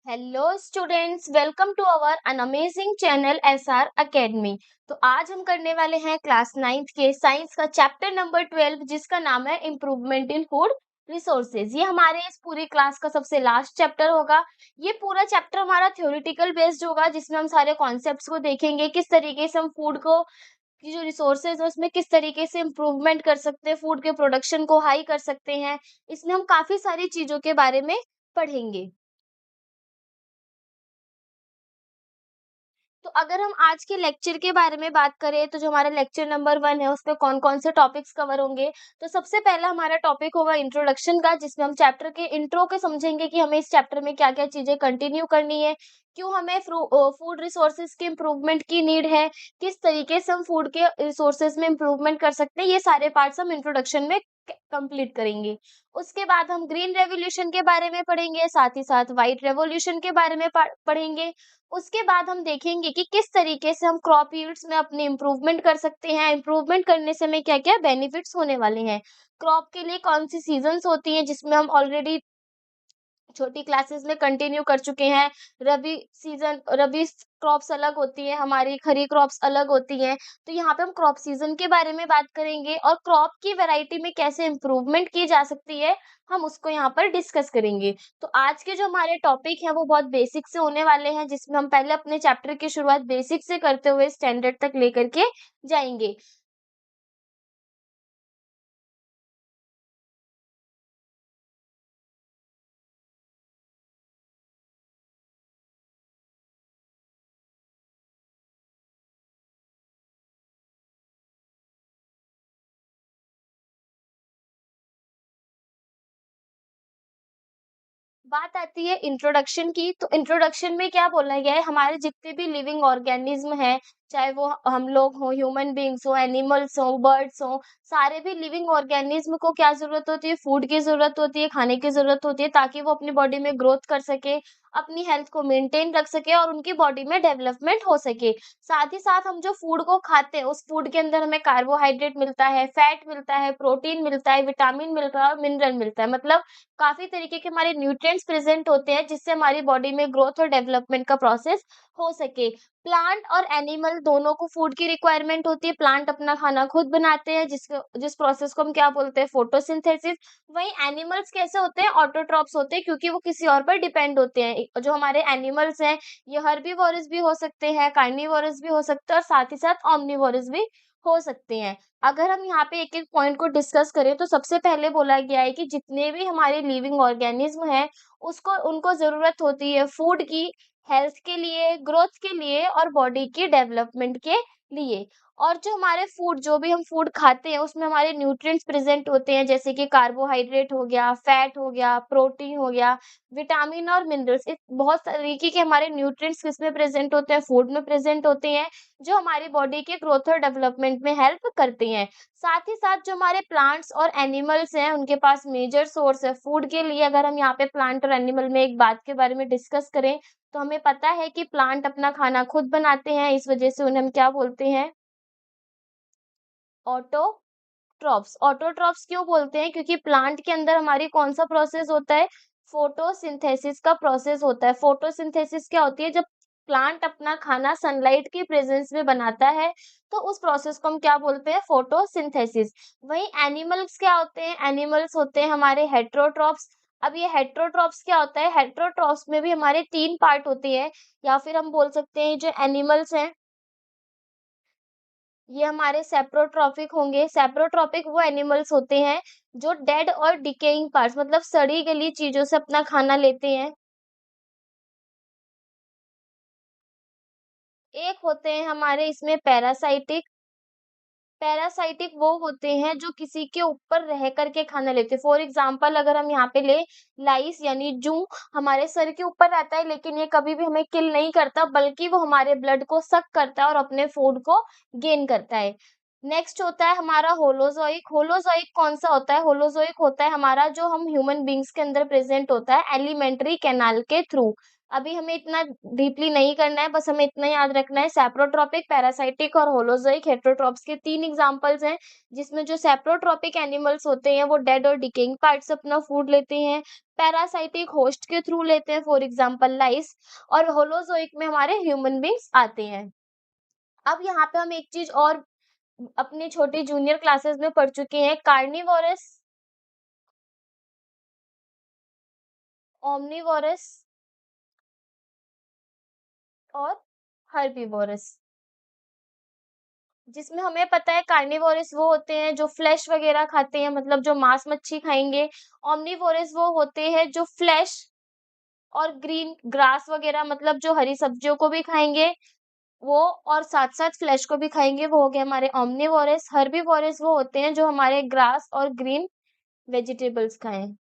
Hello students, welcome to our an amazing channel SR academy. तो आज हम करने वाले हैं क्लास 9th के साइंस का चैप्टर नंबर 12 जिसका नाम है इम्प्रूवमेंट इन फूड रिसोर्सेज। ये हमारे इस पूरी क्लास का सबसे लास्ट चैप्टर होगा। ये पूरा चैप्टर हमारा थ्योरेटिकल बेस्ड होगा जिसमें हम सारे कॉन्सेप्ट्स को देखेंगे, किस तरीके से हम फूड को की जो रिसोर्सेज है उसमें किस तरीके से इम्प्रूवमेंट कर सकते हैं, फूड के प्रोडक्शन को हाई कर सकते हैं। इसमें हम काफी सारी चीजों के बारे में पढ़ेंगे। तो अगर हम आज के लेक्चर के बारे में बात करें तो जो हमारा लेक्चर नंबर 1 है उसमें कौन-कौन से टॉपिक्स कवर होंगे। तो सबसे पहला हमारा टॉपिक होगा इंट्रोडक्शन का, जिसमें हम चैप्टर के इंट्रो के समझेंगे कि हमें इस चैप्टर में क्या-क्या चीजें कंटिन्यू करनी है, क्यों हमें फूड रिसोर्सेज की इम्प्रूवमेंट की नीड है, किस तरीके से हम फूड के रिसोर्सेज में इम्प्रूवमेंट कर सकते हैं। ये सारे पार्ट्स हम इंट्रोडक्शन में कंप्लीट करेंगे। उसके बाद हम ग्रीन रेवोल्यूशन के बारे में पढ़ेंगे, साथ ही साथ व्हाइट रेवोल्यूशन के बारे में पढ़ेंगे। उसके बाद हम देखेंगे कि किस तरीके से हम क्रॉप यील्ड्स में अपनी इम्प्रूवमेंट कर सकते हैं, इम्प्रूवमेंट करने से हमें क्या-क्या बेनिफिट्स होने वाले हैं। क्रॉप के लिए कौन सी सीजन्स होती हैं जिसमें हम ऑलरेडी छोटी क्लासेस में कंटिन्यू कर चुके हैं। रबी क्रॉप्स अलग होती हैं, हमारी खरी क्रॉप्स अलग होती हैं। तो यहाँ पे हम क्रॉप सीजन के बारे में बात करेंगे और क्रॉप की वैरायटी में कैसे इम्प्रूवमेंट की जा सकती है, हम उसको यहाँ पर डिस्कस करेंगे। तो आज के जो हमारे टॉपिक हैं वो बहुत बेसिक से होने वाले हैं, जिसमें हम पहले अपने चैप्टर की शुरुआत बेसिक से करते हुए स्टैंडर्ड तक लेकर के जाएंगे। बात आती है इंट्रोडक्शन की, तो इंट्रोडक्शन में क्या बोला गया है, हमारे जितने भी लिविंग ऑर्गेनिज्म हैं, चाहे वो हम लोग हों, ह्यूमन बीइंग्स हों, एनिमल्स हों, बर्ड्स हों, सारे भी लिविंग ऑर्गेनिज्म को क्या ज़रूरत होती है, फूड की ज़रूरत होती है, खाने की ज़रूरत होती है, ताकि वो अपनी बॉडी में ग्रोथ कर सके, अपनी हेल्थ को मेंटेन रख सके और उनकी बॉडी में डेवलपमेंट हो सके। साथ ही साथ हम जो फूड को खाते हैं, उस फूड के अंदर हमें कार्बोहाइड्रेट मिलता है, फैट मिलता है, प्रोटीन मिलता है, विटामिन मिलता है और मिनरल मिलता है। मतलब काफ़ी तरीके के हमारे न्यूट्रिएंट्स प्रेज़ेंट होते हैं, जिससे हमारी बॉडी में ग्रोथ और डेवलपमेंट का प्रोसेस हो सके। प्लांट और एनिमल दोनों को फूड की रिक्वायरमेंट होती है। प्लांट अपना खाना खुद बनाते हैं, जिस प्रोसेस को हम क्या बोलते हैं, फोटोसिंथेसिस। वहीं एनिमल्स कैसे होते हैं, ऑटोट्रॉप्स होते हैं, क्योंकि वो किसी और पर डिपेंड होते हैं। जो हमारे एनिमल्स हैं, ये हर्बीवोरस भी हो सकते हैं, कार्निवोरस भी हो सकते हैं और साथ ही साथ ओमनिवोरस भी हो सकते हैं। अगर हम यहाँ पे एक-एक पॉइंट को डिस्कस करें तो सबसे पहले बोला गया है कि जितने भी हमारे लिविंग ऑर्गेनिज्म हैं, उसको उनको ज़रूरत होती है फूड की, हेल्थ के लिए, ग्रोथ के लिए और बॉडी की डेवलपमेंट के लिए। और जो हमारे फूड जो भी हम फूड खाते हैं उसमें हमारे न्यूट्रिएंट्स प्रेज़ेंट होते हैं, जैसे कि कार्बोहाइड्रेट हो गया, फैट हो गया, प्रोटीन हो गया, विटामिन और मिनरल्स। इस बहुत तरीके के हमारे न्यूट्रिएंट्स किसमें प्रेज़ेंट होते हैं, फूड में प्रेज़ेंट होते हैं, जो हमारी बॉडी के ग्रोथ और डेवलपमेंट में हेल्प करते हैं। साथ ही साथ जो हमारे प्लांट्स और एनिमल्स हैं, उनके पास मेजर सोर्स है फूड के लिए। अगर हम यहाँ पे प्लांट और एनिमल में एक बात के बारे में डिस्कस करें, तो हमें पता है कि प्लांट अपना खाना खुद बनाते हैं, इस वजह से उन्हें हम क्या बोलते हैं, ऑटोट्रॉप्स। ऑटोट्रॉप्स क्यों बोलते हैं? क्योंकि प्लांट के अंदर हमारी कौन-सा प्रोसेस होता है? फोटोसिंथेसिस का प्रोसेस होता है। फोटोसिंथेसिस क्या होती है? जब प्लांट अपना खाना सनलाइट की प्रेजेंस में बनाता है, तो उस प्रोसेस को हम क्या बोलते हैं? फोटोसिंथेसिस। वहीं एनिमल्स क्या होते हैं? एनिमल्स होते हैं हमारे हेटेरोट्रॉप्स। अब ये हेटेरोट्रॉप्स क्या होता है? हेटेरोट्रॉप्स में भी हमारे 3 पार्ट होते हैं, या फिर हम बोल सकते हैं जो एनिमल्स हैं, ये हमारे सेप्रोट्रॉपिक होंगे। सेप्रोट्रॉपिक वो एनिमल्स होते हैं जो डेड और डिकेइंग पार्ट्स, मतलब सड़ी गली चीजों से अपना खाना लेते हैं। एक होते हैं हमारे इसमें पैरासाइटिक। पैरासाइटिक वो होते हैं जो किसी के ऊपर रह करके खाना लेते हैं। फॉर एग्जाम्पल अगर हम यहाँ पे ले, लाइस यानी जूं हमारे सर के ऊपर रहता है, लेकिन ये कभी भी हमें किल नहीं करता, बल्कि वो हमारे ब्लड को सक करता है और अपने फूड को गेन करता है। नेक्स्ट होता है हमारा होलोजोइक। होलोजोइक कौन सा होता है? होलोजोइक होता है हमारा जो हम ह्यूमन बींग्स के अंदर प्रेजेंट होता है एलिमेंट्री कैनाल के थ्रू। अभी हमें इतना डीपली नहीं करना है, बस हमें इतना याद रखना है सैप्रोट्रोपिक, पैरासाइटिक और होलोज़ोइक हेटेरोट्रॉप्स के 3 एग्ज़ाम्पल्स हैं, जिसमें जो सैप्रोट्रोपिक एनिमल्स होते हैं वो डेड और डिकेइंग पार्ट से अपना फूड लेते हैं, पैरासाइटिक होस्ट के थ्रू लेते हैं फॉर एग्ज़ाम्पल लाइस और होलोज़ोइक में हमारे ह्यूमन बीइंग्स आते हैं। अब यहाँ पे हम एक चीज़ और अपनी छोटी जूनियर क्लासेस में पढ़ चुके हैं कार्निवोरस, ओमनीवोरस और हर्बीवोरस। जिसमें हमें पता है कार्निवोरस वो होते हैं जो फ्लेश वगैरह खाते हैं मतलब जो मांस मच्छी खाएँगे। ओमनीवोरस वो होते हैं जो फ्लेश और ग्रीन ग्रास वगैरह मतलब जो हरी सब्जियों को भी खाएँगे वो और साथ-साथ फ्लेश को भी खाएँगे, वो हो गए हमारे ओमनीवोरस। हर्बीवोरस वो होते हैं जो हमारे ग्रास और ग्रीन वेजिटेबल्स खाएँ।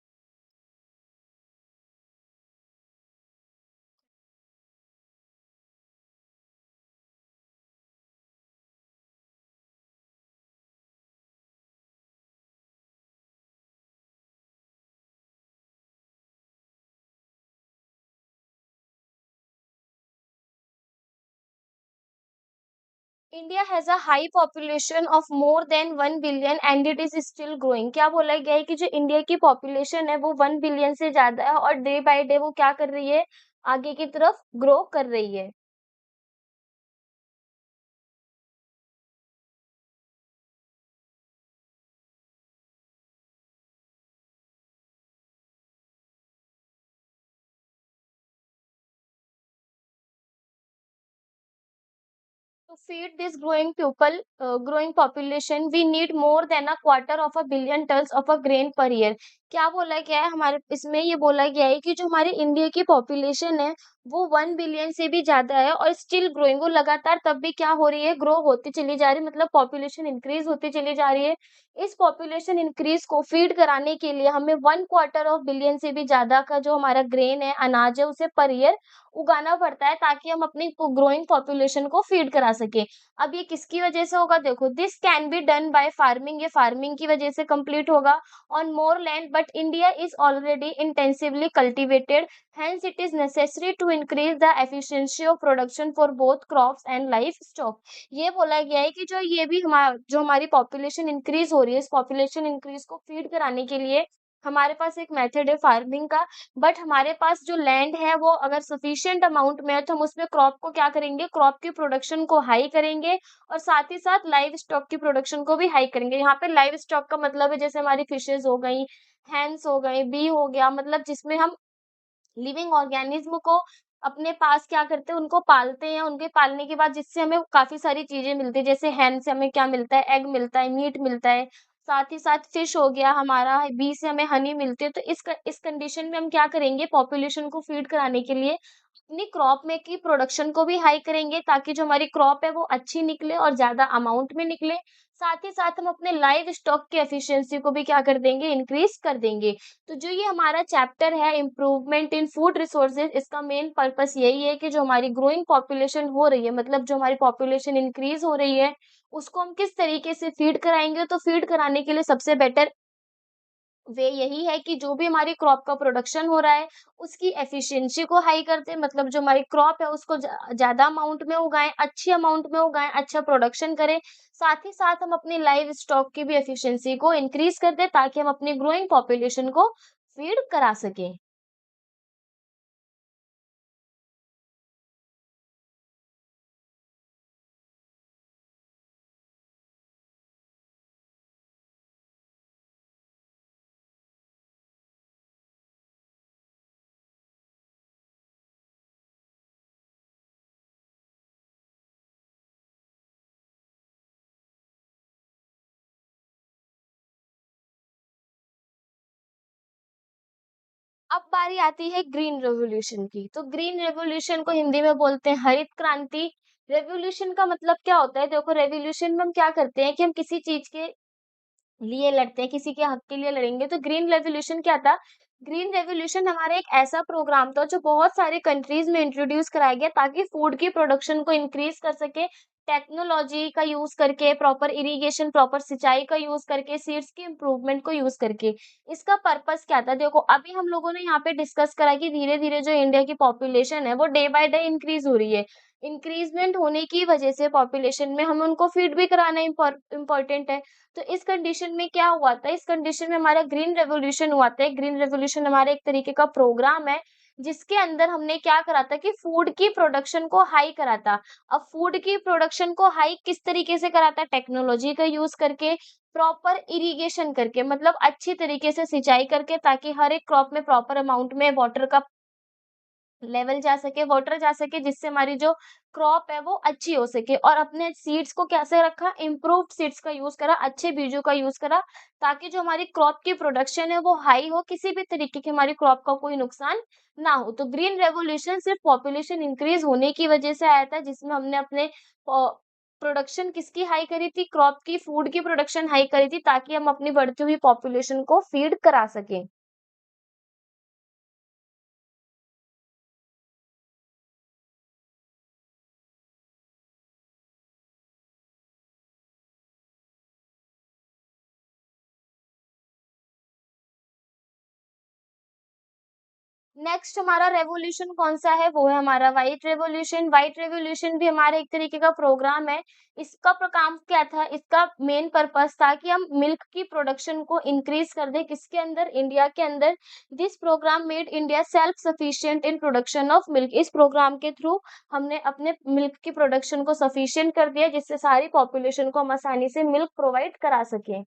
India has a high population of more than 1 billion and it is still growing. क्या बोला गया है कि जो इंडिया की पॉपुलेशन है वो 1 बिलियन से ज़्यादा है और डे बाय डे वो क्या कर रही है? आगे की तरफ ग्रो कर रही है। To feed this growing population, we need more than a quarter of a billion tons of a grain per year. क्या बोला गया है हमारे इसमें ये बोला गया है कि जो हमारे इंडिया की पॉपुलेशन है वो 1 बिलियन से भी ज्यादा है और स्टिल ग्रोइंग वो लगातार तब भी क्या हो रही है ग्रो होती चली जा रही है मतलब पॉपुलेशन इंक्रीज होती चली जा रही है। इस पॉपुलेशन इंक्रीज को फीड कराने के लिए हमें 1/4 बिलियन से भी ज्यादा का जो हमारा ग्रेन है अनाज है उसे पर ईयर उगाना पड़ता है ताकि हम अपनी ग्रोइंग पॉपुलेशन को फीड करा सके। अब ये किसकी वजह से होगा देखो this can be done by farming, ये फार्मिंग की वजह से कंप्लीट होगा on more land, but India is already intensively cultivated. Hence, it is necessary to increase the efficiency of production for both crops and livestock. ये बोला गया है कि जो ये भी जो हमारी पॉपुलेशन इंक्रीज हो रही है इस पॉपुलेशन इंक्रीज को फीड कराने के लिए हमारे पास एक मेथड है फार्मिंग का। बट हमारे पास जो लैंड है वो अगर सफिशिएंट अमाउंट में है तो हम उसमें क्रॉप को क्या करेंगे क्रॉप की प्रोडक्शन को हाई करेंगे और साथ ही साथ लाइव स्टॉक की प्रोडक्शन को भी हाई करेंगे। यहाँ पे लाइव स्टॉक का मतलब है जैसे हमारी फिशेस हो गई, हैंस हो गए, बी हो गया मतलब जिसमें हम लिविंग ऑर्गेनिज्म को अपने पास क्या करते हैं उनको पालते हैं, उनके पालने के बाद जिससे हमें काफ़ी सारी चीज़ें मिलती हैं, जैसे हैन से हमें क्या मिलता है, एग मिलता है, मीट मिलता है, साथ ही साथ फिश हो गया हमारा, बी से हमें हनी मिलती है। तो इस कंडीशन में हम क्या करेंगे पॉपुलेशन को फीड कराने के लिए अपनी क्रॉप में की प्रोडक्शन को भी हाई करेंगे ताकि जो हमारी क्रॉप है वो अच्छी निकले और ज़्यादा अमाउंट में निकले। साथ ही साथ हम अपने लाइव स्टॉक की एफिशिएंसी को भी क्या कर देंगे इंक्रीज़ कर देंगे। तो जो ये हमारा चैप्टर है इम्प्रूवमेंट इन फूड रिसोर्सेज इसका मेन पर्पस यही है कि जो हमारी ग्रोइंग पॉपुलेशन हो रही है मतलब जो हमारी पॉपुलेशन इंक्रीज हो रही है उसको हम किस तरीके से फीड कराएंगे तो फीड कराने के लिए सबसे बेटर वे यही है कि जो भी हमारी क्रॉप का प्रोडक्शन हो रहा है उसकी एफिशिएंसी को हाई कर दें मतलब जो हमारी क्रॉप है उसको ज्यादा अमाउंट में उगाएं, अच्छी अमाउंट में उगाएं, अच्छा प्रोडक्शन करें। साथ ही साथ हम अपनी लाइव स्टॉक की भी एफिशिएंसी को इंक्रीज कर दें ताकि हम अपनी ग्रोइंग पॉपुलेशन को फीड करा सकें। अब बारी आती है ग्रीन रेवोल्यूशन की। तो ग्रीन रेवोल्यूशन को हिंदी में बोलते हैं हरित क्रांति। रेवोल्यूशन का मतलब क्या होता है? देखो रेवोल्यूशन में हम क्या करते हैं कि हम किसी चीज़ के लिए लड़ते हैं, किसी के हक के लिए लड़ेंगे। तो ग्रीन रेवोल्यूशन क्या था? ग्रीन रेवोल्यूशन हमारा एक ऐसा प्रोग्राम था जो बहुत सारे कंट्रीज़ में इंट्रोड्यूस कराया गया ताकि फूड की प्रोडक्शन को इंक्रीज़ कर सके। टेक्नोलॉजी का यूज़ करके, प्रॉपर इरिगेशन, प्रॉपर सिंचाई का यूज़ करके, सीड्स के इम्प्रूवमेंट को यूज़ करके। इसका पर्पस क्या था? देखो, अभी हम लोगों ने यहाँ पे डिस्कस करा कि धीरे-धीरे जो इंडिया की पॉपुलेशन है, वो डे बाय डे इंक्रीज़ हो रही है। इंक्रीज़मेंट होने की वजह से पॉपुलेशन में हमें उनको फीड भी कराना इम्पोर्टेंट है। तो इस कंडीशन में क्या हुआ था? इस कंडीशन में हमारा ग्रीन रेवोल्यूशन हुआ था। ग्रीन रेवोल्यूशन हमारा एक तरीके का प्रोग्राम है, जिसके अंदर हमने क्या करा था कि फूड की प्रोडक्शन को हाई करा था। अब फूड की प्रोडक्शन को हाई किस तरीके से करा था? टेक्नोलॉजी का यूज़ करके, प्रॉपर इरिगेशन करके, मतलब अच्छी तरीके से सिंचाई करके, ताकि हर एक क्रॉप में प्रॉपर अमाउंट में वाटर का लेवल जा सके, वाटर जा सके, जिससे हमारी जो क्रॉप है वो अच्छी हो सके। और अपने सीड्स को कैसे रखा? इम्प्रूव्ड सीड्स का यूज़ करा, अच्छे बीजों का यूज़ करा, ताकि जो हमारी क्रॉप की प्रोडक्शन है वो हाई हो, किसी भी तरीके की हमारी क्रॉप का कोई नुकसान ना हो। तो ग्रीन रेवोल्यूशन सिर्फ पॉपुलेशन इंक्रीज़ होने की वजह से आया था, जिसमें हमने अपने पो प्रोडक्शन किसकी हाई करी थी? क्रॉप की, फूड की प्रोडक्शन हाई करी थी, ताकि हम अपनी बढ़ती हुई पॉपुलेशन को फीड करा सकें। नेक्स्ट हमारा रेवोल्यूशन कौन-सा है? वो है हमारा व्हाइट रेवोल्यूशन। व्हाइट रेवोल्यूशन भी हमारा एक तरीके का प्रोग्राम है। इसका काम क्या था? इसका मेन पर्पस था कि हम मिल्क की प्रोडक्शन को इंक्रीज़ कर दें। किसके अंदर? इंडिया के अंदर। This programme made India self sufficient in production of milk. इस प्रोग्राम के थ्रू हमने अपने मिल्क की प्रोडक्शन को सफिशिएंट कर दिया, जिससे सारी पॉपुलेशन को हम आसानी से मिल्क प्रोवाइड करा सकें।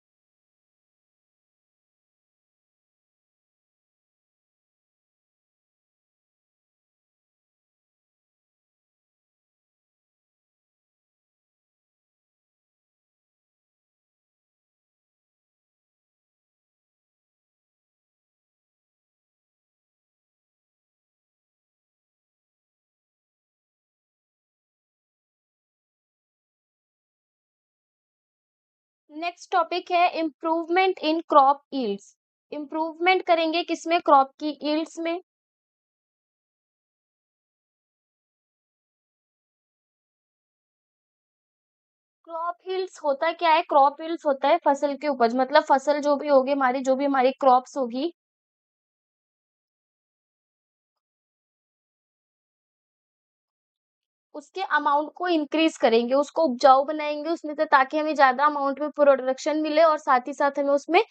नेक्स्ट टॉपिक है improvement in crop yields. Improvement करेंगे किसमें? क्रॉप की यील्ड्स में। क्रॉप यील्ड्स होता क्या है? क्रॉप यील्ड्स होता है फसल की उपज, मतलब फसल जो भी होगी हमारी, जो भी हमारी क्रॉप्स होगी, उसके अमाउंट को इंक्रीज करेंगे, उसको उपजाऊ बनाएंगे उसमें से, ताकि हमें ज्यादा अमाउंट में प्रोडक्शन मिले, और साथ ही साथ हमें उसमें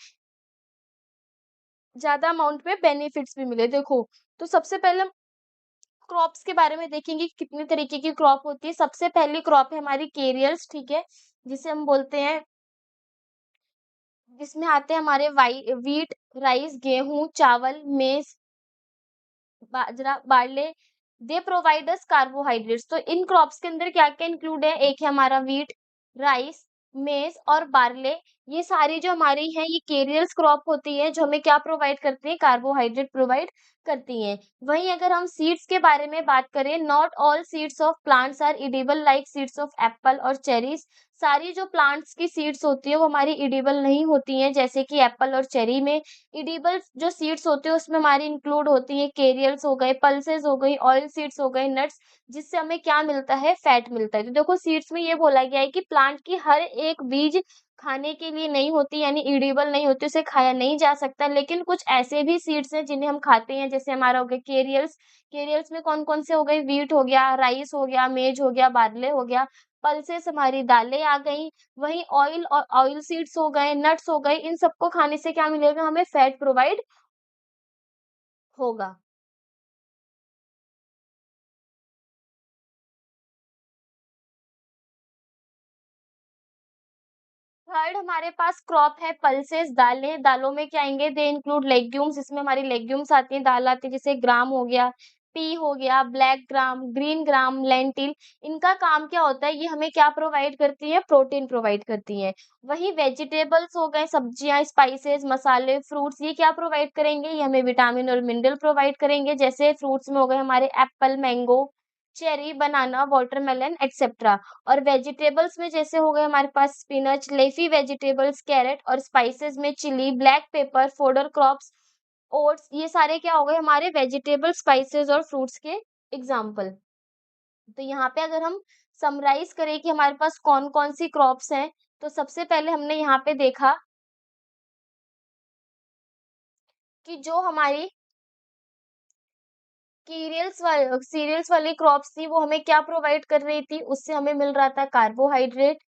ज्यादा अमाउंट में बेनिफिट्स भी मिले। देखो, तो सबसे पहले हम क्रॉप्स के बारे में देखेंगे कि कितने तरीके की क्रॉप होती है। सबसे पहली क्रॉप है हमारी केरियल्स, ठीक है, जिसे हम बोलते हैं, जिसमें आते हैं हमारे वाई व्हीट, राइस, गेहूं, चावल, मेज, बाजरा, barley. They provide us carbohydrates. तो इन क्रॉप्स के अंदर क्या क्या इंक्लूड है? एक है हमारा व्हीट, राइस, मेज और बार्ले। ये सारी जो हमारी है, ये केरियल्स क्रॉप होती है, जो हमें क्या प्रोवाइड करती है? कार्बोहाइड्रेट प्रोवाइड करती हैं। वहीं अगर हम सीड्स के बारे में बात करें, not all seeds of plants are edible like seeds of apple और चेरीज। सारी जो प्लांट्स की सीड्स होती है वो हमारी एडिबल नहीं होती हैं, जैसे कि एप्पल और चेरी में। एडिबल जो सीड्स होते हैं उसमें हमारी इंक्लूड होती है केरियल्स हो गए, पल्सेस हो गई, ऑयल सीड्स हो गए, नट्स, जिससे हमें क्या मिलता है? फैट मिलता है। तो देखो, सीड्स में ये बोला गया है कि प्लांट की हर एक बीज खाने के लिए नहीं होती, यानी एडिबल नहीं होती, उसे खाया नहीं जा सकता। लेकिन कुछ ऐसे भी सीड्स हैं जिन्हें हम खाते हैं, जैसे हमारा हो गया केरियल्स। केरियल्स में कौन कौन से हो गए? व्हीट हो गया, राइस हो गया, मेज हो गया, बार्ले हो गया। पल्सेस हमारी दालें आ गई। वहीं ऑयल और ऑयल सीड्स हो गए, नट्स हो गए, इन सबको खाने से क्या मिलेगा? हमें फैट प्रोवाइड होगा। थर्ड हमारे पास क्रॉप है पल्सेस, दालें। दालों में क्या आएँगे? दे इंक्लूड लेग्यूम्स, इसमें हमारी लेग्यूम्स आती हैं, दाल आती है, जैसे ग्राम हो गया, पी हो गया, black gram, green gram, lentil. इनका काम क्या होता है? ये हमें क्या प्रोवाइड करती हैं? प्रोटीन प्रोवाइड करती हैं। वहीं वेजिटेबल्स हो गए, सब्जियाँ, स्पाइसेस, मसाले, फ्रूट्स, ये क्या प्रोवाइड करेंगे? ये हमें विटामिन और मिनरल प्रोवाइड करेंगे। जैसे फ्रूट्स में हो गए हमारे apple, mango, cherry, banana, watermelon etcetera. और वेजिटेबल्स में जैसे हो गए हमारे पास स्पिनच, लीफी वेजिटेबल्स, कैरेट, और स्पाइसेस में chilli, black pepper, fodder crops, oats, ये सारे क्या हो गए? हमारे वेजिटेबल, स्पाइसेस और फ्रूट्स के एग्जाम्पल। तो यहाँ पे अगर हम समराइज़ करें कि हमारे पास कौन-कौन सी क्रॉप्स हैं, तो सबसे पहले हमने यहाँ पे देखा कि जो हमारी सीरियल्स वाली क्रॉप्स थी, वो हमें क्या प्रोवाइड कर रही थी, उससे हमें मिल रहा था कार्बोहाइड्रेट।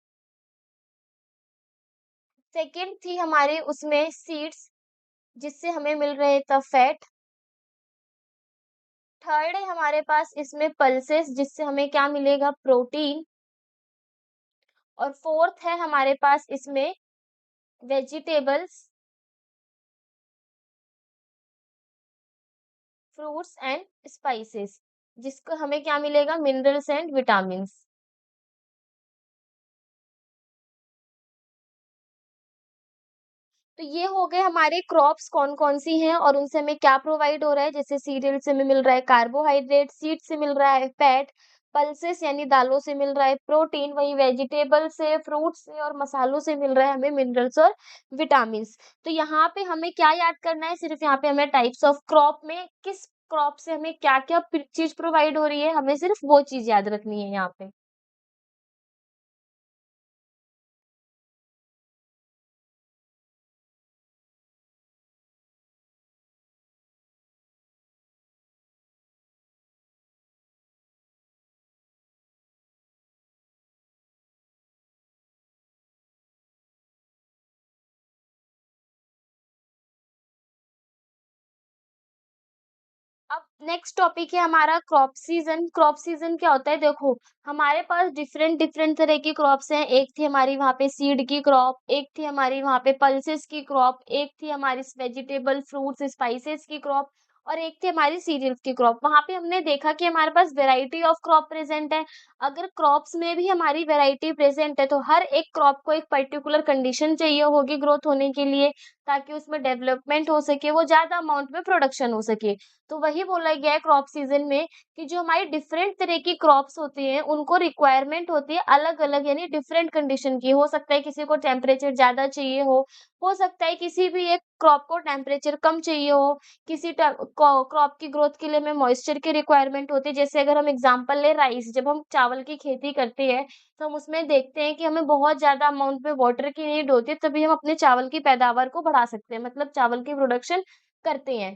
सेकंड थी हमारे उसमें सीड्स, जिससे हमें मिल रहे था फैट। थर्ड है हमारे पास इसमें पल्सेस, जिससे हमें क्या मिलेगा, प्रोटीन। और फोर्थ है हमारे पास इसमें वेजिटेबल्स, फ्रूट्स एंड स्पाइसेस, जिसको हमें क्या मिलेगा, मिनरल्स एंड विटामिन्स। तो ये हो गए हमारे क्रॉप्स कौन-कौन सी हैं और उनसे हमें क्या प्रोवाइड हो रहा है। जैसे सीरियल से हमें मिल रहा है कार्बोहाइड्रेट, सीड से मिल रहा है फैट, पल्सेस यानी दालों से मिल रहा है प्रोटीन, वहीं वेजिटेबल से, फ्रूट से और मसालों से मिल रहा है हमें मिनरल्स और विटामिन्स। तो यहाँ पे हमें क्या याद करना है, सिर्फ यहाँ पे हमें टाइप्स ऑफ क्रॉप में किस क्रॉप से हमें क्या-क्या चीज़ प्रोवाइड हो रही है, हमें सिर्फ वो चीज़ याद रखनी है यहाँ पे। अब नेक्स्ट टॉपिक है हमारा क्रॉप सीजन। क्रॉप सीजन क्या होता है, देखो हमारे पास डिफरेंट डिफरेंट तरह की क्रॉप्स हैं। एक थी हमारी वहाँ पे सीड की क्रॉप, एक थी हमारी वहाँ पे पल्सेस की क्रॉप, एक थी हमारी वेजिटेबल फ्रूट्स स्पाइसेस की क्रॉप और एक थी हमारी सीरियल्स की क्रॉप। वहाँ पे हमने देखा कि हमारे पास वैरायटी ऑफ क्रॉप प्रेजेंट है। अगर क्रॉप्स में भी हमारी वैरायटी प्रेजेंट है तो हर एक क्रॉप को एक पर्टिकुलर कंडीशन चाहिए होगी ग्रोथ होने के लिए, ताकि उसमें डेवलपमेंट हो सके, वो ज्यादा अमाउंट में प्रोडक्शन हो सके। तो वही बोला गया है क्रॉप सीजन में कि जो हमारी डिफरेंट तरह की क्रॉप्स होती हैं उनको रिक्वायरमेंट होती है अलग अलग, यानी डिफरेंट कंडीशन की। हो सकता है किसी को टेम्परेचर ज्यादा चाहिए हो सकता है किसी भी एक क्रॉप को टेम्परेचर कम चाहिए हो, किसी क्रॉप की ग्रोथ के लिए हमें मॉइस्चर की रिक्वायरमेंट होती है। जैसे अगर हम एग्जांपल ले राइस, जब हम चावल की खेती करते हैं तो हम उसमें देखते हैं कि हमें बहुत ज्यादा अमाउंट में वाटर की नीड होती है, तभी हम अपने चावल की पैदावार को बढ़ा सकते हैं, मतलब चावल की प्रोडक्शन करते हैं।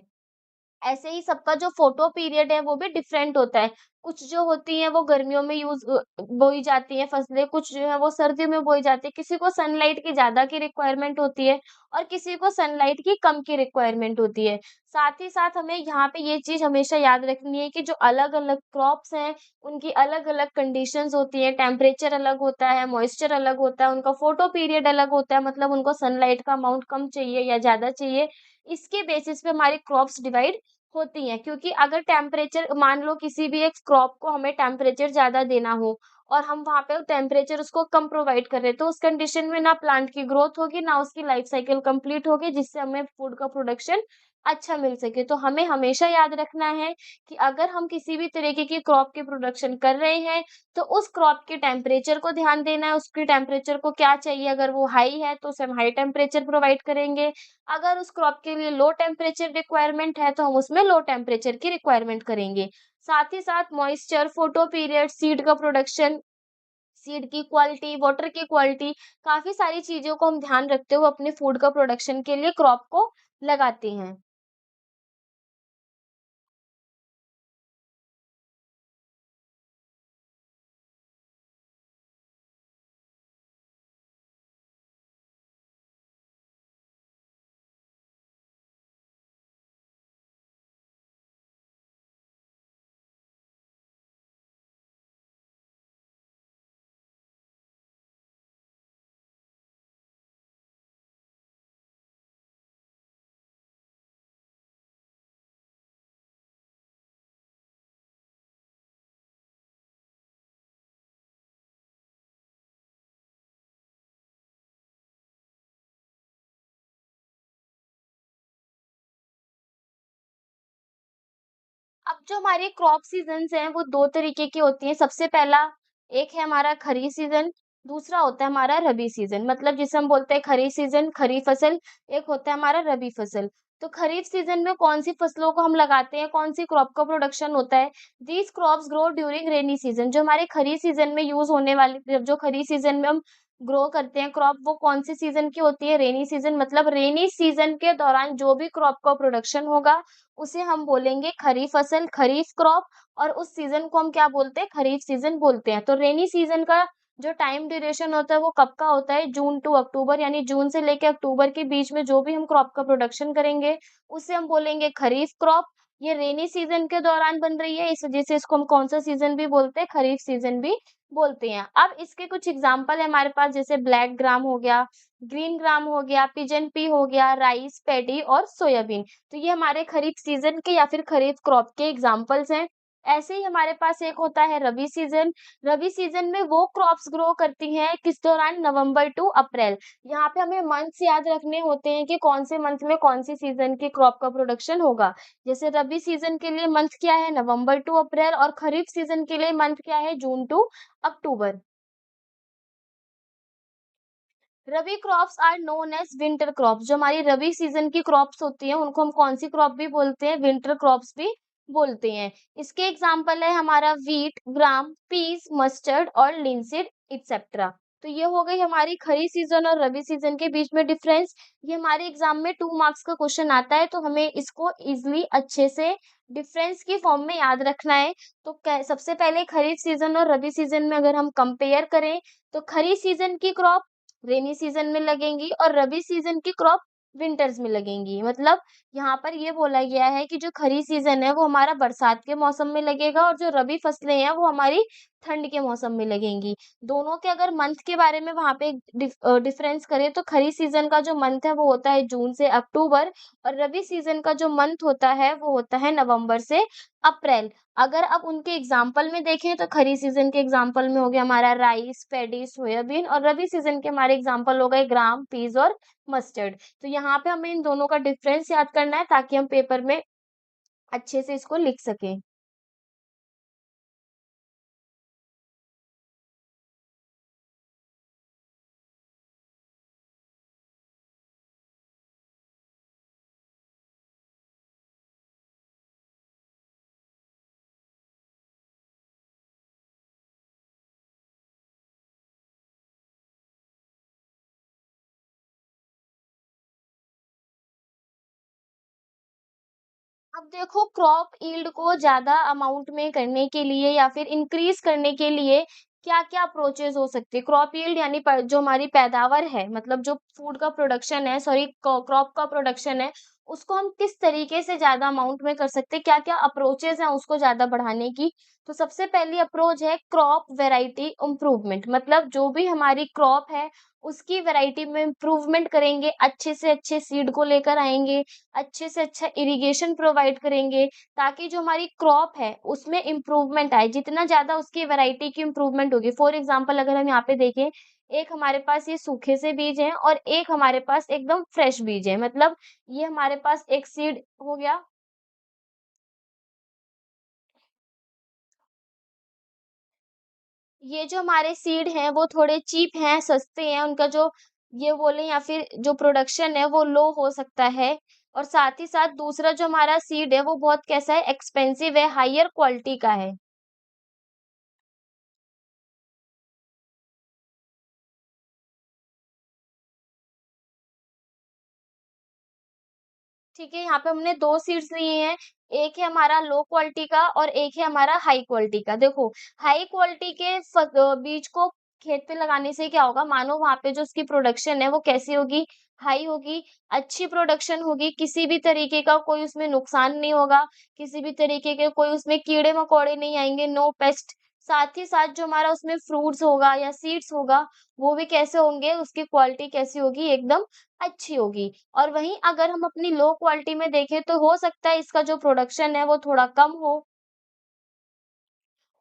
ऐसे ही सबका जो फोटो पीरियड है वो भी डिफरेंट होता है। कुछ जो होती हैं वो गर्मियों में बोई जाती हैं फसलें, कुछ जो है वो सर्दियों में बोई जाती है। किसी को सनलाइट की ज़्यादा की रिक्वायरमेंट होती है और किसी को सनलाइट की कम की रिक्वायरमेंट होती है। साथ ही साथ हमें यहाँ पे ये चीज़ हमेशा याद रखनी है कि जो अलग-अलग क्रॉप्स हैं, उनकी अलग-अलग कंडीशंस होती हैं, टेम्परेचर अलग होता है, मॉइस्चर अलग होता है, उनका फोटो पीरियड अलग होता है, मतलब उनको सनलाइट का अमाउंट कम चाहिए या ज़्यादा चाहिए। इसके बेसिस पे हमारी क्रॉप्स डिवाइड होती हैं, क्योंकि अगर टेम्परेचर मान लो किसी भी एक क्रॉप को हमें टेम्परेचर ज़्यादा देना हो और हम वहाँ पे टेम्परेचर उसको कम प्रोवाइड कर रहे हैं, तो उस कंडीशन में ना प्लांट की ग्रोथ होगी, ना उसकी लाइफ साइकिल कंप्लीट होगी, जिससे हमें फूड का प्रोडक्शन अच्छा मिल सके। तो हमें हमेशा याद रखना है कि अगर हम किसी भी तरीके की क्रॉप की प्रोडक्शन कर रहे हैं, तो उस क्रॉप के टेम्परेचर को ध्यान देना है, उसकी टेम्परेचर को क्या चाहिए, अगर वो हाई है तो उसे हम हाई टेम्परेचर प्रोवाइड करेंगे। अगर उस क्रॉप के लिए लो टेम्परेचर रिक्वायरमेंट है तो हम उसमें लो टेम्परेचर की रिक्वायरमेंट करेंगे। साथ ही साथ मॉइस्चर, फोटो पीरियड, सीड का प्रोडक्शन, सीड की क्वालिटी, वाटर की क्वालिटी, काफ़ी सारी चीज़ों को हम ध्यान रखते हुए अपने फूड का प्रोडक्शन के लिए क्रॉप को लगाते हैं। अब जो हमारी क्रॉप सीज़न्स हैं, वो 2 तरीके की होती हैं। सबसे पहला एक है हमारा खरीफ सीज़न, दूसरा होता है हमारा रबी सीज़न। मतलब जिसे हम बोलते हैं खरीफ सीज़न, खरीफ फसल, एक होता है हमारा रबी फसल। तो खरीफ सीजन में कौन-सी फसलों को हम लगाते हैं, कौन-सी क्रॉप का प्रोडक्शन होता है? These crops grow during rainy season. जो हमारे खरीफ सीजन में यूज़ होने वाली जो खरीफ सीजन में हम ग्रो करते हैं क्रॉप, वो कौन-सी सीजन की होती है? Rainy season. मतलब रेनी सीजन के दौरान जो भी क्रॉप का प्रोडक्शन होगा, उसे हम बोलेंगे खरीफ फसल, खरीफ क्रॉप, और उस सीजन को हम क्या बोलते हैं? खरीफ सीजन बोलते हैं। तो रेनी सीजन का जो टाइम ड्यूरेशन होता है वो कब का होता है? जून टू अक्टूबर, यानी जून से लेके अक्टूबर के बीच में जो भी हम क्रॉप का प्रोडक्शन करेंगे, उसे हम बोलेंगे खरीफ क्रॉप। ये रेनी सीजन के दौरान बन रही है, इस वजह से इसको हम कौन सा सीजन भी बोलते हैं? खरीफ सीजन भी बोलते हैं। अब इसके कुछ एग्जाम्पल है हमारे पास, जैसे ब्लैक ग्राम हो गया, ग्रीन ग्राम हो गया, पिजन पी हो गया, राइस, पैडी और सोयाबीन। तो ये हमारे खरीफ सीजन के या फिर खरीफ क्रॉप के एग्जाम्पल्स हैं। ऐसे ही हमारे पास एक होता है रबी सीजन। रबी सीजन में वो क्रॉप्स ग्रो करती हैं किस दौरान? नवंबर टू अप्रैल। यहाँ पे हमें मंथ्स याद रखने होते हैं कि कौन से मंथ में कौन सी सीजन की क्रॉप का प्रोडक्शन होगा। जैसे रबी सीजन के लिए मंथ क्या है? नवंबर टू अप्रैल, और खरीफ सीजन के लिए मंथ क्या है? June to October. Rabi crops are known as winter crops. जो हमारी रबी सीजन की क्रॉप्स होती हैं, उनको हम कौन-सी क्रॉप भी बोलते हैं? विंटर क्रॉप्स भी बोलते हैं। इसके एग्जांपल है हमारा व्हीट, ग्राम, पीस, मस्टर्ड और लिनसीड एटसेट्रा। तो ये हो गई हमारी खरीफ सीजन और रबी सीजन के बीच में डिफरेंस। ये हमारे एग्जाम में 2 मार्क्स का क्वेश्चन आता है, तो हमें इसको इज़िली अच्छे से डिफरेंस की फॉर्म में याद रखना है। तो कै सबसे पहले खरीफ सीजन और रबी सीजन में अगर हम कंपेयर करें, तो खरीफ सीजन की क्रॉप रेनी सीजन में लगेंगी और रबी सीजन की क्रॉप विंटर्स में लगेंगी। मतलब यहाँ पर ये बोला गया है कि जो खरीफ सीजन है वो हमारा बरसात के मौसम में लगेगा, और जो रबी फसलें हैं वो हमारी ठंड के मौसम में लगेंगी। दोनों के अगर मंथ के बारे में वहाँ पे डिफरेंस करें, तो खरीफ सीजन का जो मंथ है वो होता है जून से अक्टूबर, और रबी सीजन का जो मंथ होता है वो होता है नवंबर से अप्रैल। अगर अब उनके एग्जाम्पल में देखें, तो खरीफ सीजन के एग्जाम्पल में हो गया हमारा राइस, पैडी, सोयाबीन, और रबी सीजन के हमारे एग्जाम्पल हो गए ग्राम, पीस और मस्टर्ड। तो यहाँ पे हमें इन दोनों का डिफरेंस याद करना है ताकि हम पेपर में अच्छे से इसको लिख सकें। अब देखो, क्रॉप यील्ड को ज़्यादा अमाउंट में करने के लिए या फिर इंक्रीज़ करने के लिए क्या-क्या अप्रोचेज़ हो सकती है? क्रॉप यील्ड यानी प जो हमारी पैदावार है, मतलब जो फूड का प्रोडक्शन है, सॉरी, क्रॉप का प्रोडक्शन है, उसको हम किस तरीके से ज़्यादा अमाउंट में कर सकते हैं? क्या-क्या अप्रोचेज़ हैं उसको ज़्यादा बढ़ाने की? तो सबसे पहली अप्रोच है क्रॉप वैरायटी इम्प्रूवमेंट। मतलब जो भी हमारी क्रॉप है, उसकी वैरायटी में इम्प्रूवमेंट करेंगे, अच्छे से अच्छे सीड को लेकर आएँगे, अच्छे से अच्छा इरिगेशन प्रोवाइड करेंगे, ताकि जो हमारी क्रॉप है उसमें इम्प्रूवमेंट आए। जितना ज़्यादा उसकी वैरायटी की इम्प्रूवमेंट होगी, फॉर एग्जांपल अगर हम यहाँ पे देखें, एक हमारे पास ये सूखे से बीज हैं और एक हमारे पास एकदम फ्रेश बीज है। मतलब ये हमारे पास एक सीड हो गया। ये जो हमारे सीड हैं वो थोड़े चीप हैं, सस्ते हैं, उनका जो ये बोलें या फिर जो प्रोडक्शन है वो लो हो सकता है। और साथ ही साथ दूसरा जो हमारा सीड है वो बहुत कैसा है? एक्सपेंसिव है, हायर क्वालिटी का है। ठीक है, यहाँ पे हमने 2 सीड्स लिए हैं, एक है हमारा लो क्वालिटी का और एक है हमारा हाई क्वालिटी का। देखो, हाई क्वालिटी के बीज को खेत पे लगाने से क्या होगा, मानो वहाँ पे जो उसकी प्रोडक्शन है वो कैसी होगी? हाई होगी, अच्छी प्रोडक्शन होगी, किसी भी तरीके का कोई उसमें नुकसान नहीं होगा, किसी भी तरीके के कोई उसमें कीड़े-मकोड़े नहीं आएँगे, नो पेस्ट। साथ ही साथ जो हमारा उसमें फ्रूट्स होगा या सीड्स होगा, वो भी कैसे होंगे, उसकी क्वालिटी कैसी होगी? एकदम अच्छी होगी। और वहीं अगर हम अपनी लो क्वालिटी में देखें, तो हो सकता है इसका जो प्रोडक्शन है वो थोड़ा कम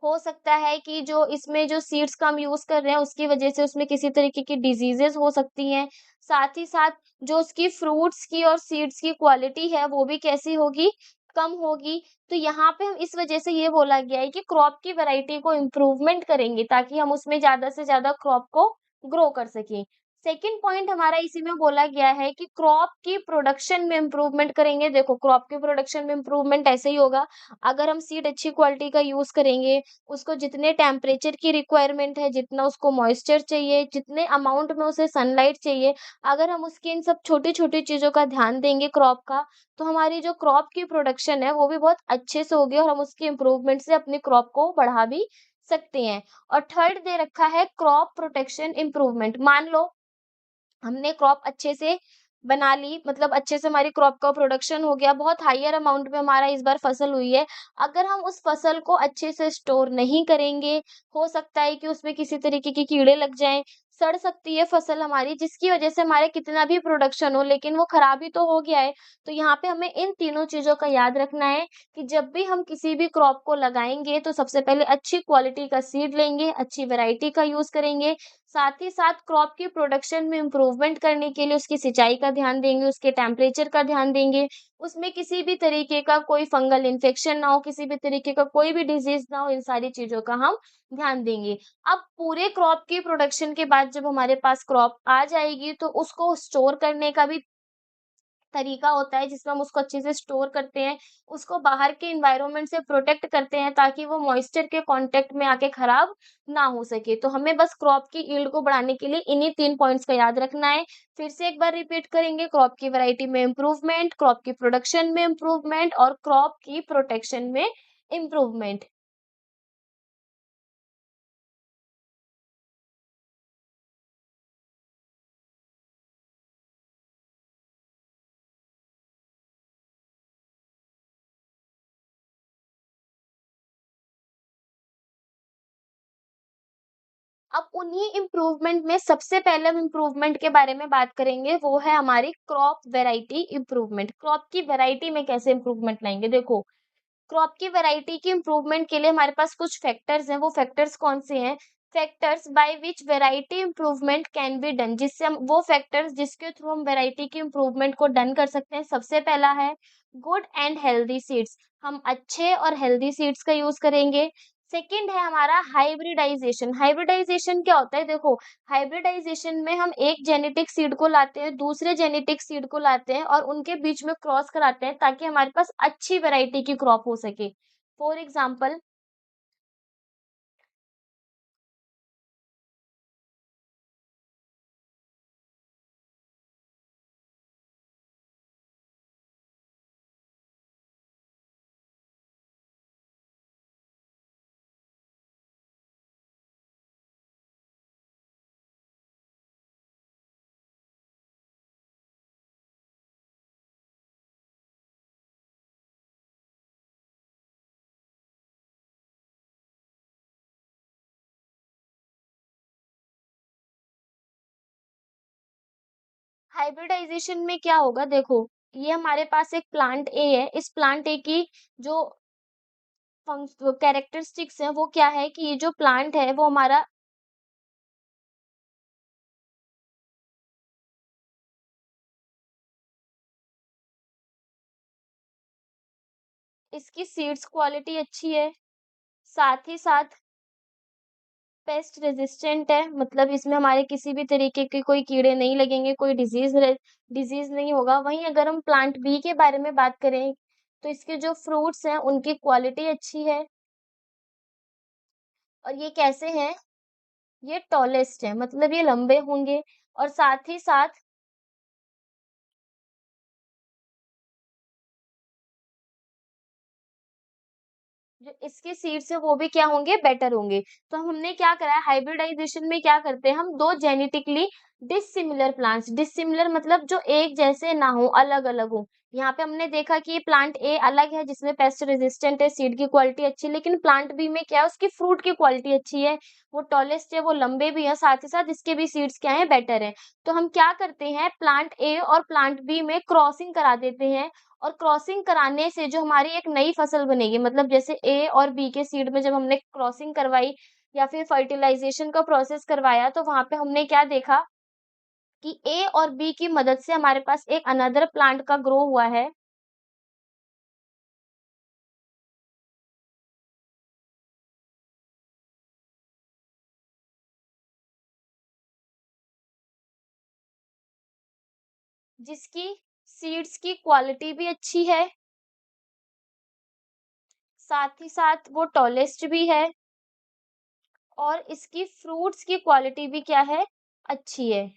हो सकता है कि जो इसमें जो सीड्स का हम यूज़ कर रहे हैं उसकी वज़ह से उसमें किसी तरीके की डिज़ीज़ेज़ हो सकती हैं। साथ ही साथ जो उसकी फ्रूट्स की और सीड्स की क्वालिटी है वो भी कैसी होगी? कम होगी। तो यहाँ पे हम इस वज़ह से ये बोला गया है कि क्रॉप की वैरायटी को इम्प्रूवमेंट करेंगे ताकि हम उसमें ज़्यादा से ज़्यादा क्रॉप को ग्रो कर सकें। सेकंड पॉइंट हमारा इसी में बोला गया है कि क्रॉप की प्रोडक्शन में इम्प्रूवमेंट करेंगे। देखो क्रॉप की प्रोडक्शन में इम्प्रूवमेंट ऐसे ही होगा, अगर हम सीड अच्छी क्वालिटी का यूज़ करेंगे, उसको जितने टेम्परेचर की रिक्वायरमेंट है, जितना उसको मॉइस्चर चाहिए, जितने अमाउंट में उसे सनलाइट चाहिए, अगर हम उसकी इन सब छोटी-छोटी चीज़ों का ध्यान देंगे क्रॉप का, तो हमारी जो क्रॉप की प्रोडक्शन है, वो भी बहुत अच्छे से होगी और हम उसकी इम्प्रूवमेंट से अपनी क्रॉप को बढ़ा भी सकते हैं। और थर्ड दे रखा है क्रॉप प्रोटेक्शन इम्प्रूवमेंट। मान लो हमने क्रॉप अच्छे से बना ली, मतलब अच्छे से हमारी क्रॉप का प्रोडक्शन हो गया, बहुत हायर अमाउंट में हमारा इस बार फसल हुई है। अगर हम उस फसल को अच्छे से स्टोर नहीं करेंगे, हो सकता है कि उसमें किसी तरीके के कीड़े लग जाएँ, सड़ सकती है फसल हमारी, जिसकी वजह से हमारे कितना भी प्रोडक्शन हो लेकिन वो खराब ही तो हो गया है। तो यहाँ पे हमें इन तीनों चीज़ों का याद रखना है कि जब भी हम किसी भी क्रॉप को लगाएँगे तो सबसे पहले अच्छी क्वालिटी का सीड लेंगे, अच्छी वैरायटी का यूज़ करेंगे, साथ ही साथ क्रॉप की प्रोडक्शन में इम्प्रूवमेंट करने के लिए उसकी सिंचाई का ध्यान देंगे, उसके टेम्परेचर का ध्यान देंगे, उसमें किसी भी तरीके का कोई फंगल इन्फेक्शन ना हो, किसी भी तरीके का कोई भी डिजीज़ ना हो, इन सारी चीज़ों का हम ध्यान देंगे। अब पूरे क्रॉप की प्रोडक्शन के बाद जब हमारे पास क्रॉप आ जाएगी, तो उसको स्टोर करने का भी तरीका होता है जिसमें हम उसको अच्छे से स्टोर करते हैं, उसको बाहर के एनवायरनमेंट से प्रोटेक्ट करते हैं ताकि वो मॉइस्चर के कॉन्टैक्ट में आके खराब ना हो सके। तो हमें बस क्रॉप की यील्ड को बढ़ाने के लिए इन्हीं 3 पॉइंट्स का याद रखना है। फिर से एक बार रिपीट करेंगे, क्रॉप की वैरायटी में इम्प्रूवमेंट, क्रॉप की प्रोडक्शन में इम्प्रूवमेंट और क्रॉप की प्रोटेक्शन में इम्प्रूवमेंट। अब उन्हीं इम्प्रूवमेंट में सबसे पहले हम इम्प्रूवमेंट के बारे में बात करेंगे, वो है हमारी क्रॉप वैरायटी इम्प्रूवमेंट। क्रॉप की वैरायटी में कैसे इम्प्रूवमेंट लाएँगे? देखो, क्रॉप की वैरायटी की इम्प्रूवमेंट के लिए हमारे पास कुछ फैक्टर्स हैं, वो फैक्टर्स कौन से हैं? Factors by which variety improvement can be done, जिससे हम वो फैक्टर्स जिसके थ्रू हम वैरायटी की इम्प्रूवमेंट को डन कर सकते हैं। सबसे पहला है गुड एंड हेल्दी सीड्स, हम अच्छे और हेल्दी सीड्स का यूज़ करेंगे। सेकंड है हमारा हाइब्रिडाइजेशन। हाइब्रिडाइजेशन क्या होता है? देखो, हाइब्रिडाइजेशन में हम एक जेनेटिक सीड को लाते हैं, दूसरे जेनेटिक सीड को लाते हैं और उनके बीच में क्रॉस कराते हैं ताकि हमारे पास अच्छी वैरायटी की क्रॉप हो सके। फॉर एग्जांपल, हाइब्रिडाइजेशन में क्या होगा? देखो, ये हमारे पास एक प्लांट ए है, इस प्लांट ए की जो कैरेक्टरिस्टिक्स हैं वो क्या है कि ये जो प्लांट है वो हमारा इसकी सीड्स क्वालिटी अच्छी है, साथ ही साथ पेस्ट रेजिस्टेंट है, मतलब इसमें हमारे किसी भी तरीके के कोई कीड़े नहीं लगेंगे, कोई डिजीज़ नहीं होगा। वहीं अगर हम प्लांट बी के बारे में बात करें, तो इसके जो फ्रूट्स हैं उनकी क्वालिटी अच्छी है और ये कैसे हैं? ये टॉलेस्ट हैं, मतलब ये लंबे होंगे और साथ ही साथ जो इसके सीड्स हैं वो भी क्या होंगे? बेटर होंगे। तो हमने क्या करा है, हाइब्रिडाइजेशन में क्या करते हैं हम, 2 जेनेटिकली डिसिमिलर प्लांट्स, डिसिमिलर मतलब जो एक जैसे ना हो, अलग-अलग हो। यहाँ पे हमने देखा कि ये प्लांट ए अलग है जिसमें पेस्ट रेजिस्टेंट है, सीड की क्वालिटी अच्छी है, लेकिन प्लांट बी में क्या है, उसकी फ्रूट की क्वालिटी अच्छी है, वो टॉलेस्ट है, वो लंबे भी हैं, साथ ही साथ इसके भी सीड्स क्या हैं? बेटर हैं। तो हम क्या करते हैं, प्लांट ए और प्लांट बी में क्रॉसिंग करा देते हैं और क्रॉसिंग कराने से जो हमारी एक नई फसल बनेगी, मतलब जैसे ए और बी के सीड में जब हमने क्रॉसिंग करवाई या फिर फर्टिलाइजेशन का प्रोसेस करवाया, तो वहां पे हमने क्या देखा कि ए और बी की मदद से हमारे पास एक अनदर प्लांट का ग्रो हुआ है। जिसकी सीड्स की क्वालिटी भी अच्छी है, साथ ही साथ वो टॉलेस्ट भी है और इसकी फ्रूट्स की क्वालिटी भी क्या है, अच्छी है।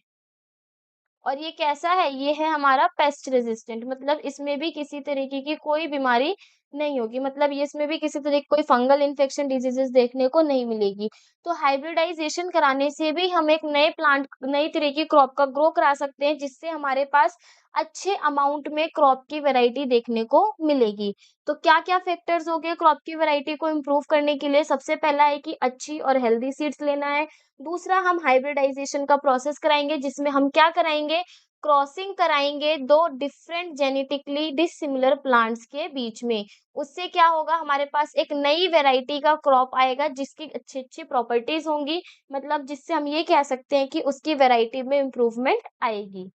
और ये कैसा है? ये है हमारा पेस्ट रेजिस्टेंट, मतलब इसमें भी किसी तरीके की कोई बीमारी नहीं होगी, मतलब ये इसमें भी किसी तरह की कोई फंगल इन्फेक्शन डिजीजेस देखने को नहीं मिलेगी। तो हाइब्रिडाइजेशन कराने से भी हम एक नए प्लांट, नई तरह की क्रॉप का ग्रो करा सकते हैं, जिससे हमारे पास अच्छे अमाउंट में क्रॉप की वैरायटी देखने को मिलेगी। तो क्या-क्या फैक्टर्स हो गए क्रॉप की वैरायटी को इम्प्रूव करने के लिए? सबसे पहला है कि अच्छी और हेल्दी सीड्स लेना है। दूसरा, हम हाइब्रिडाइजेशन का प्रोसेस कराएँगे, जिसमें हम क्या कराएँगे? क्रॉसिंग कराएँगे 2 डिफरेंट जेनेटिकली डिसिमिलर प्लांट्स के बीच में। उससे क्या होगा? हमारे पास एक नई वैरायटी का क्रॉप आएगा, जिसकी अच्छी-अच्छी प्रॉपर्टीज़ होंगी, मतलब जिससे हम ये कह सकते हैं कि उसकी वैरायटी में इम्प्रूवमेंट आएगी।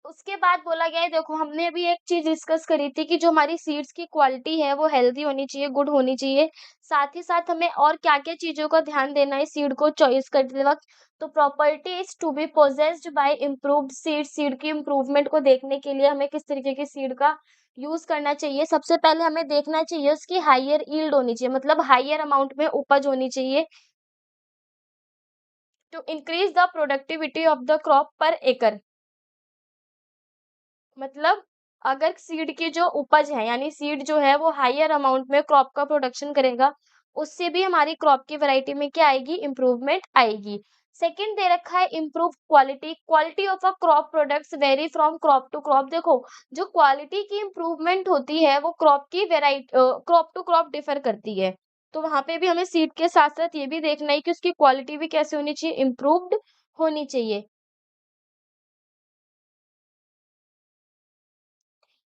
उसके बाद बोला गया है, देखो हमने अभी एक चीज़ डिस्कस करी थी कि जो हमारी सीड्स की क्वालिटी है वो हेल्दी होनी चाहिए, गुड होनी चाहिए। साथ ही साथ हमें और क्या-क्या चीज़ों का ध्यान देना है सीड को चॉइस करते वक़्त। तो properties to be possessed by improved seed, seed की इम्प्रूवमेंट को देखने के लिए हमें किस तरीके की सीड का यूज़ करना चाहिए। सबसे पहले हमें देखना चाहिए उसकी हायर यील्ड होनी चाहिए, मतलब हायर अमाउंट में उपज होनी चाहिए to increase the productivity of the crop per एकड़। मतलब अगर सीड की जो उपज है, यानी सीड जो है वो हायर अमाउंट में क्रॉप का प्रोडक्शन करेगा, उससे भी हमारी क्रॉप की वैरायटी में क्या आएगी? इम्प्रूवमेंट आएगी। सेकंड दे रखा है improve quality, quality of a crop products vary from crop to crop. देखो, जो क्वालिटी की इम्प्रूवमेंट होती है वो क्रॉप की क्रॉप टू क्रॉप डिफर करती है। तो वहां पे भी हमें सीड के साथ साथ ये भी देखना है कि उसकी क्वालिटी भी कैसे होनी चाहिए? इम्प्रूव्ड होनी चाहिए।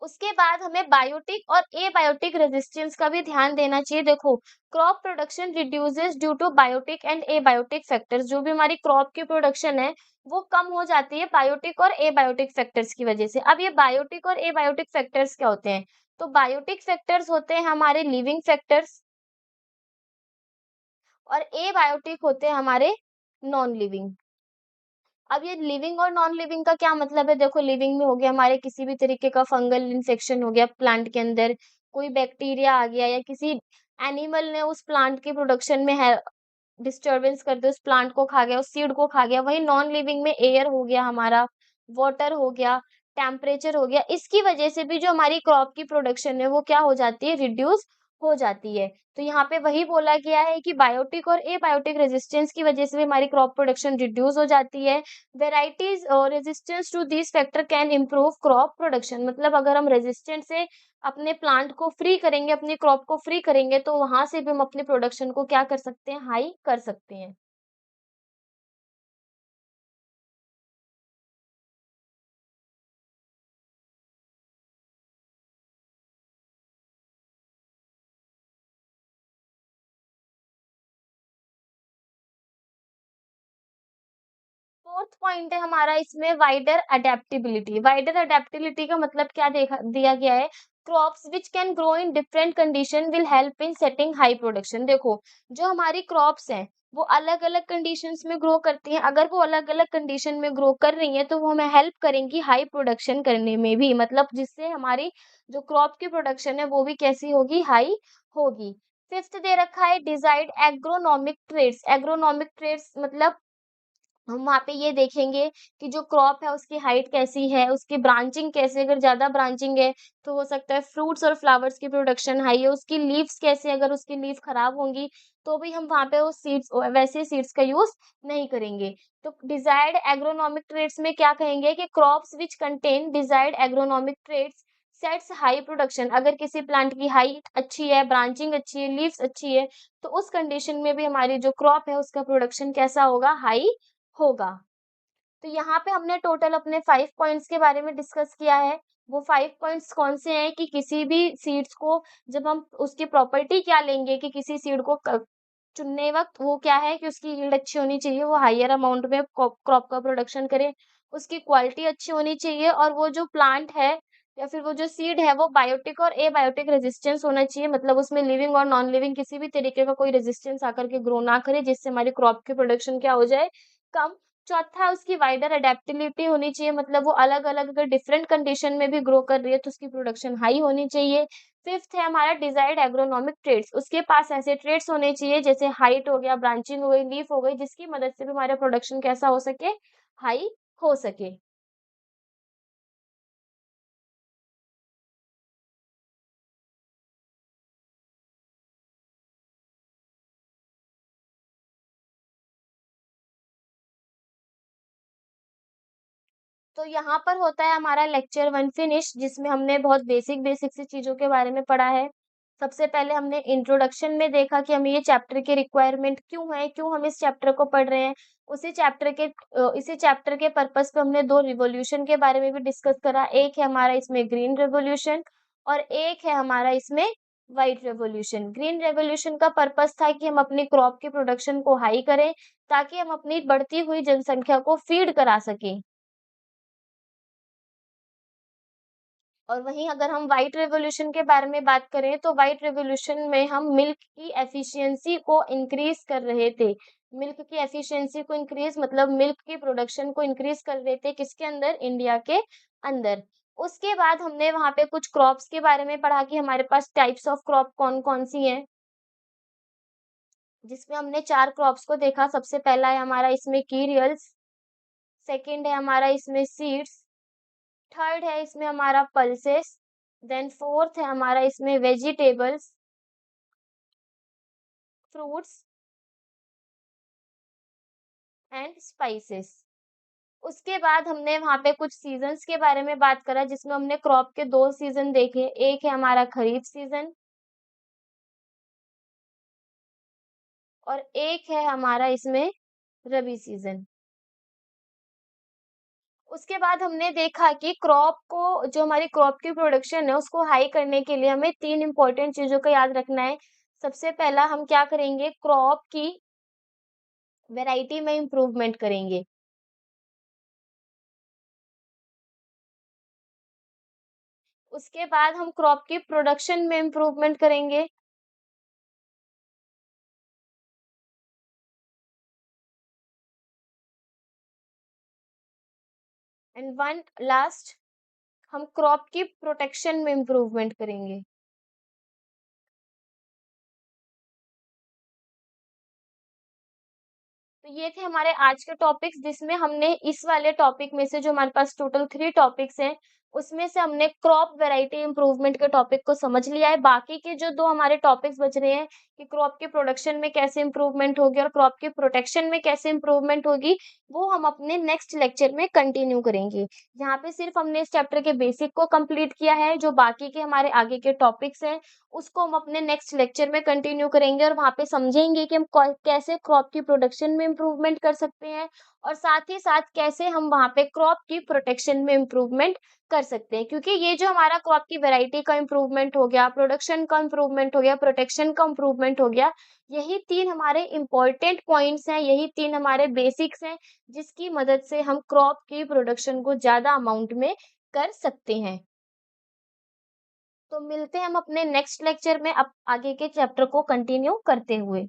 उसके बाद हमें बायोटिक और एबायोटिक रेजिस्टेंस का भी ध्यान देना चाहिए। देखो, crop production reduces due to biotic and abiotic factors. जो भी हमारी क्रॉप की प्रोडक्शन है वो कम हो जाती है बायोटिक और एबायोटिक फैक्टर्स की वजह से। अब ये बायोटिक और एबायोटिक फैक्टर्स क्या होते हैं? तो बायोटिक फैक्टर्स होते हैं हमारे लिविंग फैक्टर्स और एबायोटिक होते हैं हमारे नॉन लिविंग। अब ये लिविंग और नॉन लिविंग का क्या मतलब है? देखो, लिविंग में हो गया हमारे किसी भी तरीके का फंगल इन्फेक्शन हो गया प्लांट के अंदर, कोई बैक्टीरिया आ गया या किसी एनिमल ने उस प्लांट की प्रोडक्शन में है डिस्टरबेंस कर दे, उस प्लांट को खा गया, उस सीड को खा गया। वहीं नॉन लिविंग में एयर हो गया हमारा, वाटर हो गया, टेम्परेचर हो गया। इसकी वजह से भी जो हमारी क्रॉप की प्रोडक्शन है वो क्या हो जाती है? रिड्यूस हो जाती है। तो यहाँ पे वही बोला गया है कि बायोटिक और एबायोटिक रेजिस्टेंस की वजह से भी हमारी क्रॉप प्रोडक्शन रिड्यूस हो जाती है। वेराइटीज और resistance to this factor can improve crop production, मतलब अगर हम रेजिस्टेंट से अपने प्लांट को फ्री करेंगे, अपनी क्रॉप को फ्री करेंगे, तो वहां से भी हम अपनी प्रोडक्शन को क्या कर सकते हैं? हाई कर सकते हैं। फोर्थ पॉइंट है हमारा इसमें वाइडर अडेप्टेबिलिटी। वाइडर अडेप्टेबिलिटी का मतलब क्या देखा दिया गया है? Crops which can grow in different condition will help in setting high production. देखो, जो हमारी क्रॉप्स हैं वो अलग अलग कंडीशंस में ग्रो करती हैं। अगर वो अलग अलग कंडीशन में ग्रो कर रही हैं तो वो हमें हेल्प करेंगी हाई प्रोडक्शन करने में भी, मतलब जिससे हमारी जो क्रॉप की प्रोडक्शन है वो भी कैसी होगी? हाई होगी। फिफ्थ दे रखा है डिजाइर्ड एग्रोनॉमिक ट्रेड्स। एग्रोनॉमिक ट्रेड्स मतलब हम वहाँ पे ये देखेंगे कि जो क्रॉप है उसकी हाइट कैसी है, उसकी ब्रांचिंग कैसे, अगर ज़्यादा ब्रांचिंग है तो हो सकता है फ्रूट्स और फ्लावर्स की प्रोडक्शन हाई है, उसकी लीव्स कैसे, अगर उसकी लीफ खराब होंगी तो भी हम वहाँ पे वो सीड्स वैसे सीड्स का यूज़ नहीं करेंगे। तो डिजायर्ड एग्रोनॉमिक ट्रेड्स में क्या कहेंगे कि crops which contain desired agronomic traits sets high production. अगर किसी प्लांट की हाइट अच्छी है, ब्रांचिंग अच्छी है, लीव्स अच्छी है, तो उस कंडीशन में भी हमारी जो क्रॉप है उसका प्रोडक्शन कैसा होगा? हाई होगा। तो यहाँ पे हमने टोटल अपने 5 पॉइंट्स के बारे में डिस्कस किया है। वो 5 पॉइंट्स कौन से हैं कि किसी भी सीड्स को जब हम उसकी प्रॉपर्टी क्या लेंगे कि किसी सीड को चुनने वक़्त वो क्या है कि उसकी यील्ड अच्छी होनी चाहिए, वो हायर अमाउंट में क्रॉप का प्रोडक्शन करे, उसकी क्वालिटी अच्छी होनी चाहिए और वो जो प्लांट है या फिर वो जो सीड है वो बायोटिक और एबायोटिक रेजिस्टेंस होना चाहिए, मतलब उसमें लिविंग और नॉन लिविंग किसी भी तरीके का कोई रेजिस्टेंस आकर के ग्रो ना करे, जिससे हमारी क्रॉप की प्रोडक्शन क्या हो जाए, कम। चौथा, उसकी वाइडर एडेप्टेबिलिटी होनी चाहिए, मतलब वो अलग-अलग अगर डिफरेंट कंडीशन में भी ग्रो कर रही है तो उसकी प्रोडक्शन हाई होनी चाहिए। फिफ्थ है हमारा डिजायर्ड एग्रोनॉमिक ट्रेड्स, उसके पास ऐसे ट्रेड्स होने चाहिए जैसे हाइट हो गया, ब्रांचिंग हो गई, लीफ हो गई, जिसकी मदद से भी हमारा प्रोडक्शन कैसा हो सके, हाई हो सके। तो यहाँ पर होता है हमारा लेक्चर 1 फिनिश, जिसमें हमने बहुत बेसिक बेसिक सी चीज़ों के बारे में पढ़ा है। सबसे पहले हमने इंट्रोडक्शन में देखा कि हमें ये चैप्टर की रिक्वायरमेंट क्यों है, क्यों हम इस चैप्टर को पढ़ रहे हैं। इसी चैप्टर के पर्पस पे हमने 2 रिवॉल्यूशन के बारे में भी डिस्कस करा। एक है हमारा इसमें ग्रीन रिवॉल्यूशन और एक है हमारा इसमें व्हाइट रिवॉल्यूशन। ग्रीन रिवॉल्यूशन का पर्पस था कि हम अपनी क्रॉप की प्रोडक्शन को हाई करें, ताकि हम अपनी बढ़ती हुई जनसंख्या को फीड करा सकें। और वहीं अगर हम व्हाइट रिवॉल्यूशन के बारे में बात करें तो व्हाइट रिवॉल्यूशन में हम मिल्क की एफिशिएंसी को इंक्रीज कर रहे थे। मिल्क की एफिशिएंसी को इंक्रीज मतलब मिल्क की प्रोडक्शन को इंक्रीज कर रहे थे, किसके अंदर, इंडिया के अंदर। उसके बाद हमने वहां पे कुछ क्रॉप्स के बारे में पढ़ा कि हमारे पास टाइप्स ऑफ क्रॉप कौन कौन सी हैं, जिसमें हमने 4 क्रॉप्स को देखा। सबसे पहला है हमारा इसमें कीरियल्स, सेकंड है हमारा इसमें सीड्स, थर्ड है इसमें हमारा पल्सेस, देन फोर्थ है हमारा इसमें वेजिटेबल्स, फ्रूट्स एंड स्पाइसेस। उसके बाद हमने वहाँ पे कुछ सीजन्स के बारे में बात करा, जिसमें हमने क्रॉप के 2 सीजन देखे। एक है हमारा खरीफ सीजन और एक है हमारा इसमें रबी सीजन। उसके बाद हमने देखा कि क्रॉप को जो हमारी क्रॉप की प्रोडक्शन है उसको हाई करने के लिए हमें 3 इम्पोर्टेंट चीज़ों का याद रखना है। सबसे पहला हम क्या करेंगे, क्रॉप की वैरायटी में इम्प्रूवमेंट करेंगे। उसके बाद हम क्रॉप की प्रोडक्शन में इम्प्रूवमेंट करेंगे। एंड वन लास्ट, हम क्रॉप की प्रोटेक्शन में इम्प्रूवमेंट करेंगे। तो ये थे हमारे आज के टॉपिक्स, जिसमें हमने इस वाले टॉपिक में से जो हमारे पास टोटल 3 टॉपिक्स हैं, उसमें से हमने क्रॉप वैरायटी इम्प्रूवमेंट के टॉपिक को समझ लिया है। बाकी के जो 2 हमारे टॉपिक्स बच रहे हैं कि क्रॉप के प्रोडक्शन में कैसे इम्प्रूवमेंट होगी और क्रॉप की प्रोटेक्शन में कैसे इम्प्रूवमेंट होगी, वो हम अपने नेक्स्ट लेक्चर में कंटिन्यू करेंगे। यहाँ पे सिर्फ हमने इस चैप्टर के बेसिक को कंप्लीट किया है, जो बाकी के हमारे आगे के टॉपिक्स हैं उसको हम अपने नेक्स्ट लेक्चर में कंटिन्यू करेंगे और वहाँ पे समझेंगे कि हम कैसे क्रॉप की प्रोडक्शन में इम्प्रूवमेंट कर सकते हैं और साथ ही साथ कैसे हम वहाँ पे क्रॉप की प्रोटेक्शन में इम्प्रूवमेंट कर सकते हैं, क्योंकि ये जो हमारा क्रॉप की वैरायटी का इम्प्रूवमेंट हो गया, प्रोडक्शन का इम्प्रूवमेंट हो गया, प्रोटेक्शन का इम्प्रूवमेंट हो गया, यही 3 हमारे इम्पोर्टेंट पॉइंट्स हैं, यही 3 हमारे बेसिक्स हैं, जिसकी मदद से हम क्रॉप की प्रोडक्शन को ज्यादा अमाउंट में कर सकते हैं। तो मिलते हैं हम अपने नेक्स्ट लेक्चर में अब आगे के चैप्टर को कंटिन्यू करते हुए।